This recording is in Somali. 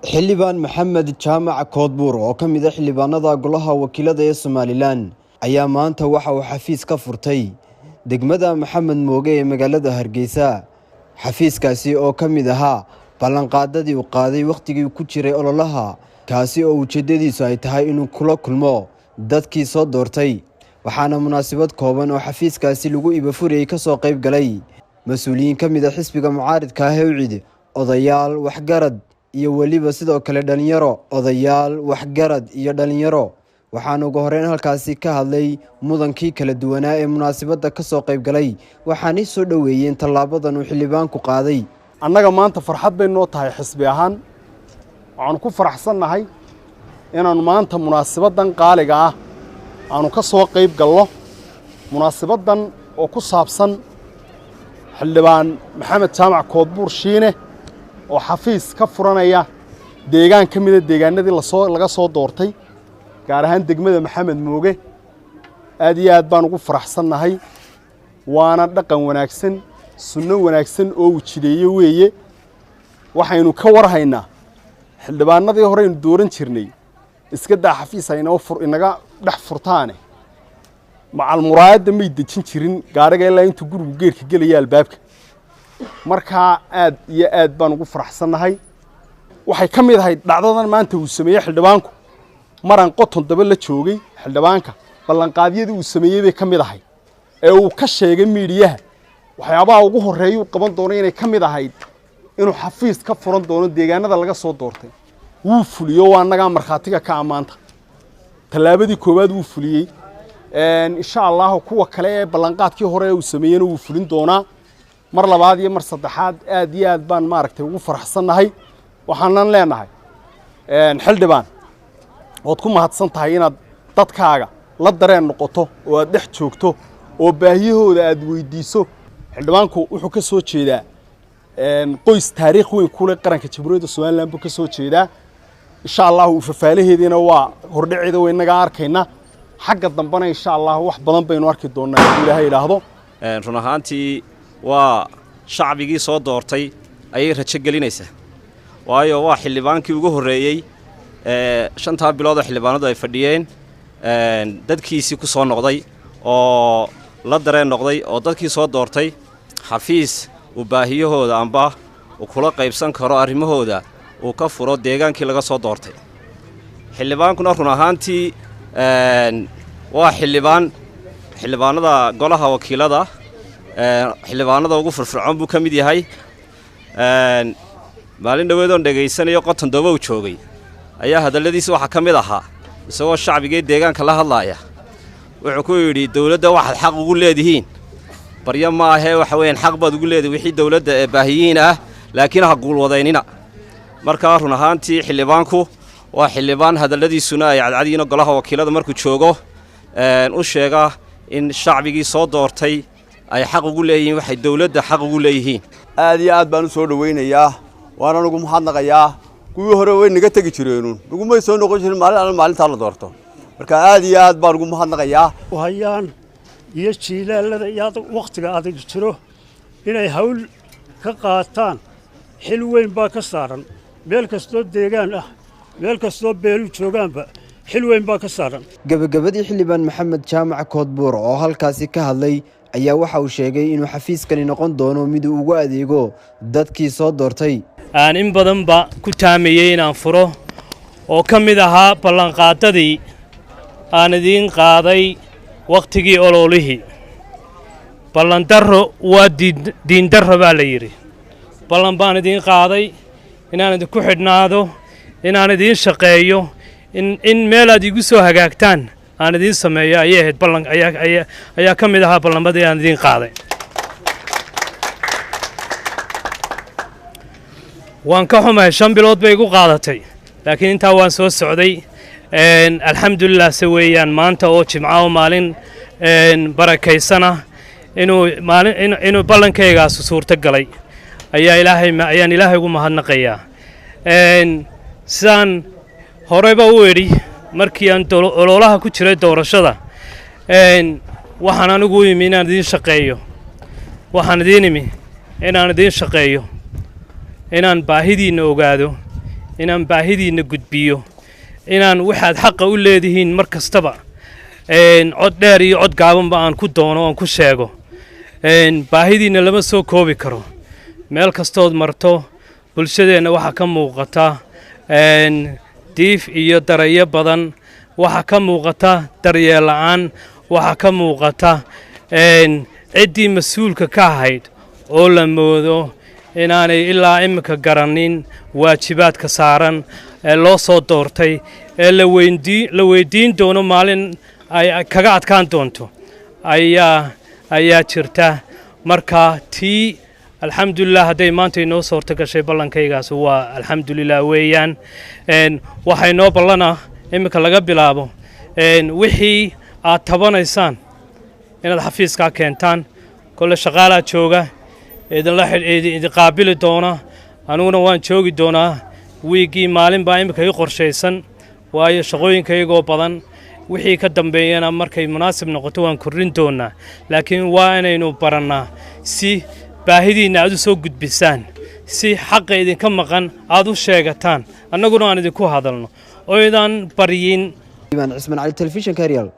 xildhibaan Maxamed Jaamac Koodbuur oo ka mid ah xildhibaanada golaha wakiilada ee Somaliland ayaa maanta waxa uu xafiis ka furtay degmada Maxamed Mooge ee magaalada Hargeysa. xafiiskaasi oo ka mid ahaa ballanqaadadii uu qaaday waqtigii ku jiray ololaha, kaasi oo ujeedadiisu ay tahay inuu kula kulmo dadkii soo doortay. waxaana munaasabad kooban oo xafiiskaasi lagu ibafuriyay ka soo qayb galay mas'uuliyiin ka mid ah xisbiga mucaaridka ah ee UCID, odayaal, waxgarad iyo waliba sidoo kale dhalinyaro. odayaal, waxgarad iyo dhalinyaro waxaan ugu horeyn halkaasi ka hadlay mudankii kala duwanaa ee munaasabadda ka soo qayb galay, waxaanay soo dhaweeyeen tallaabadan uu xildhibaanku qaaday. annaga maanta farxad bay noo tahay xisbi ahaan, waxaanu ku faraxsannahay inaanu maanta munaasabadan qaaliga ah aanu ka soo qayb galno. munaasabadan oo ku saabsan xildhibaan Maxamed Jaamac Koodbuur Shiine oo xafiis ka furanaya deegaan ka mid ah deegaanadii laga soo doortay, gaar ahaan degmada Maxamed Mooge. aad iyo aad baan ugu faraxsannahay, waana dhaqan wanaagsan, sunno wanaagsan oo wajideeye weeye. waxaynu ka warhaynaa xildhibaanadii hore aynu dooran jirnay iska daa xafiis ay inaga dhex furtaane macal muraayadda may dejin jirin gaariga ilaa intuu gurigu geerka gelaya albaabka. markaa aad iyo aad baan ugu faraxsannahay. waxay ka mid ahayd dhacdadan maanta uu sameeyey xildhibaanku maran qoton daba la joogay. xildhibaanka ballanqaadyadii uu sameeyey bay ka mid ahayd ee uu ka sheegay miidiyaha waxyaabaha ugu horreeya uu qaban doono inay ka mid ahayd inuu xafiis ka furan doono deegaanada laga soo doortay. wuu fuliyo, waa annagaa markhaatiga ka ammaanta. tallaabadii koowaad wuu fuliyey. insha allahu kuwa kale ee ballanqaadkii hore uu sameeyeyna wuu fulin doonaa. mar labaad iyo mar saddexaad aad iyo aad baan maaragtay ugu faraxsannahay. waxaanan leenahay xildhibaan ood ku mahadsan tahay inaad dadkaaga la dareen noqoto oo aad dhex joogto oo baahiyahooda aad weydiiso. xildhibaanku wuxuu ka soo jeedaa qoys taariikh weyn ku leh qaranka Jamhuuriyadda Soomaaliland buu ka soo jeedaa. insha allahu fafaalaheediina waa hordhaceeda waynaga arkayna. xagga dambana insha allahu wax badan baynu arki doonaa haddii Ilaahay yiraahdo. run ahaantii waa shacbigii soo doortay ayay rajo gelinaysaa, waayo waa xildhibaankii ugu horreeyey shantaa bilood oo xildhibaanadu ay fadhiyeen dadkiisii ku soo noqday oo la dareen noqday oo dadkii soo doortay xafiis uu baahiyahooda amba uu kula qaybsan karo arrimahooda uu ka furo deegaankii laga soo doortay. xildhibaankuna run ahaantii waa xildhibaanada golaha wakiilada xildhibaanada ugu firfircoon buu ka mid yahay. maalin dhaweedoon dhegaysanayo qoton dooba uu joogay ayaa hadalladiisa waxaa ka mid ahaa isagoo shacbigee deegaanka la hadlaaya wuxuu ku yidhi dawladda waxaad xaq ugu leedihiin baryo ma ahee waxa weeyaan xaq baad ugu leedihin wixii dawladda ee baahiyiin ah, laakiin ha guulwadaynina. markaa run ahaantii xildhibaanku waa xildhibaan hadalladiisuna ay cadcadiina golaha wakiilada markuu joogo u sheega in shacbigii soo doortay ay xaq ugu leeyihiin waxay dawladda xaq ugu leeyihiin. aad iyo aad baan u soo dhawaynayaa, waana ugu mahadnaqayaa. kuwii hore way naga tegi jireenuun nagumay soo noqon jirin maalintaa la doorto. marka aad iyo aad baan ugu mahadnaqayaa. hayaan iyo jiilaalada iyo waqtiga adag jiro inay hawl ka qaataan xil weyn baa ka saaran. meel kastoo deegaan ah, meel kastoo beelu joogaanba xil weyn baa ka saaran. gabagabadii xildhibaan Maxamed Jaamac Koodbuur oo halkaasi ka hadlay ayaa waxa uu sheegay inuu xafiiskani noqon doono mid uu ugu adeego dadkii soo doortay. aan in badanba ku taamayey inaan furo oo ka mid ahaa ballanqaadadii aan idiin qaaday wakhtigii ololihii. ballandarro waa diindarro baa la yidhi. ballan baan idiin qaaday inaan idinku xidhnaado, inaan idiin shaqeeyo, in meel aad igu soo hagaagtaan aan idiin sameeyo ayay ahayd. ballan ayaa ka mid ahaa ballanmadii aan idiin qaaday. waan ka xumahay 5 bilood bay igu qaadatay, laakiin intaa waan soo socday. alxamdulilah se weeyaan maanta oo jimco maalin barakaysana inuu ballankaygaas suurto galay ayaan ilaahay ugu mahadnaqayaa. sidaan horeba u idhi markii aan ololaha ku jiray doorashada, waxaan anigu imi inaan idiin shaqeeyo. waxaan idiin imi inaan idiin shaqeeyo, inaan baahidiina ogaado, inaan baahidiinna gudbiyo inaan waxaad xaqa u leedihiin mar kastaba cod dheer iyo cod gaabanba aan ku doono aan ku sheego baahidiinna lama soo koobi karo meel kastood marto bulshadeenna waxaa ka muuqata diif iyo darayo badan waxaa ka muuqata daryeel la'aan waxaa ka muuqata ciddii mas-uulka ka ahayd oo la moodo inaanay ilaa iminka garanin waajibaadka saaran ee loo soo doortay ee la weydiin doono maalin ay kaga adkaan doonto ayaa jirta marka tii alxamdulilah hadday maanta inoo suurto gashay ballankaygaas waa alxamdulilah weeyaan waxay noo ballana iminka laga bilaabo wixii aad tabanaysaan inaad xafiiskaa keentaan kole shaqaalaa jooga idin qaabili doona aniguna waan joogi doonaa wiiggii maalin baa iminka ii qorshaysan waayo shaqooyinkaygoo badan wixii ka dambeeyana markay munaasib noqoto waan kordhin doonaa laakiin waa inaynu barannaa si baahidiinna aad u soo gudbisaan si xaqa idinka maqan aad u sheegataan annaguna aan idinku hadalno oo idaan baryin cismaan cali telefishinka Real